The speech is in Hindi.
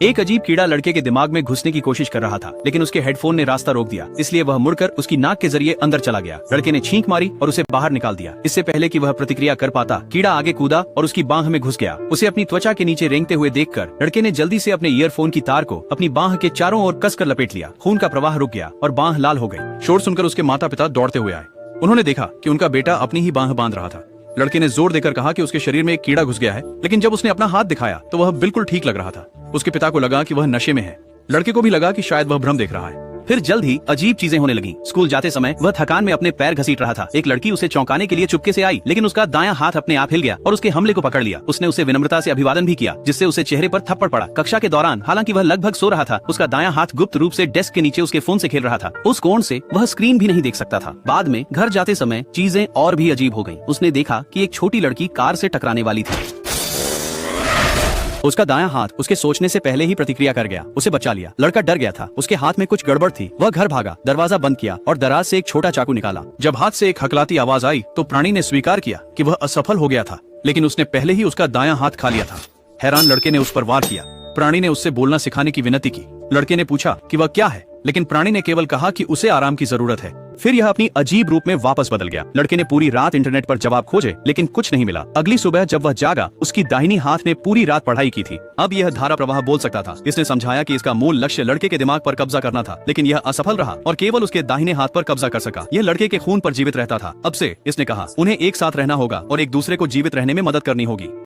एक अजीब कीड़ा लड़के के दिमाग में घुसने की कोशिश कर रहा था, लेकिन उसके हेडफोन ने रास्ता रोक दिया, इसलिए वह मुड़कर उसकी नाक के जरिए अंदर चला गया। लड़के ने छींक मारी और उसे बाहर निकाल दिया। इससे पहले कि वह प्रतिक्रिया कर पाता, कीड़ा आगे कूदा और उसकी बांह में घुस गया। उसे अपनी त्वचा के नीचे रेंगते हुए देखकर लड़के ने जल्दी से अपने ईयरफोन की तार को अपनी बांह के चारों ओर कसकर लपेट लिया। खून का प्रवाह रुक गया और बांह लाल हो गई। शोर सुनकर उसके माता पिता दौड़ते हुए आए। उन्होंने देखा कि उनका बेटा अपनी ही बांह बांध रहा था। लड़के ने जोर देकर कहा कि उसके शरीर में एक कीड़ा घुस गया है, लेकिन जब उसने अपना हाथ दिखाया तो वह बिल्कुल ठीक लग रहा था। उसके पिता को लगा कि वह नशे में है। लड़के को भी लगा कि शायद वह भ्रम देख रहा है। फिर जल्द ही अजीब चीजें होने लगी। स्कूल जाते समय वह थकान में अपने पैर घसीट रहा था। एक लड़की उसे चौंकाने के लिए चुपके से आई, लेकिन उसका दायां हाथ अपने आप हिल गया और उसके हमले को पकड़ लिया। उसने उसे विनम्रता से अभिवादन भी किया, जिससे उसे चेहरे पर थप्पड़ पड़ा। कक्षा के दौरान हालांकि वह लगभग सो रहा था, उसका दायां हाथ गुप्त रूप से डेस्क के नीचे उसके फोन से खेल रहा था। उस कोण से वह स्क्रीन भी नहीं देख सकता था। बाद में घर जाते समय चीजें और भी अजीब हो गयी। उसने देखा कि एक छोटी लड़की कार से टकराने वाली थी। उसका दायां हाथ उसके सोचने से पहले ही प्रतिक्रिया कर गया, उसे बचा लिया। लड़का डर गया था, उसके हाथ में कुछ गड़बड़ थी। वह घर भागा, दरवाजा बंद किया और दराज से एक छोटा चाकू निकाला। जब हाथ से एक हकलाती आवाज आई तो प्राणी ने स्वीकार किया कि वह असफल हो गया था, लेकिन उसने पहले ही उसका दायां हाथ खा लिया था। हैरान लड़के ने उस पर वार किया। प्राणी ने उससे बोलना सिखाने की विनती की। लड़के ने पूछा कि वह क्या है, लेकिन प्राणी ने केवल कहा कि उसे आराम की जरूरत है। फिर यह अपनी अजीब रूप में वापस बदल गया। लड़के ने पूरी रात इंटरनेट पर जवाब खोजे, लेकिन कुछ नहीं मिला। अगली सुबह जब वह जागा, उसकी दाहिनी हाथ ने पूरी रात पढ़ाई की थी। अब यह धारा प्रवाह बोल सकता था। इसने समझाया कि इसका मूल लक्ष्य लड़के के दिमाग पर कब्जा करना था, लेकिन यह असफल रहा और केवल उसके दाहिने हाथ पर कब्जा कर सका। यह लड़के के खून पर जीवित रहता था। अब से इसने कहा, उन्हें एक साथ रहना होगा और एक दूसरे को जीवित रहने में मदद करनी होगी।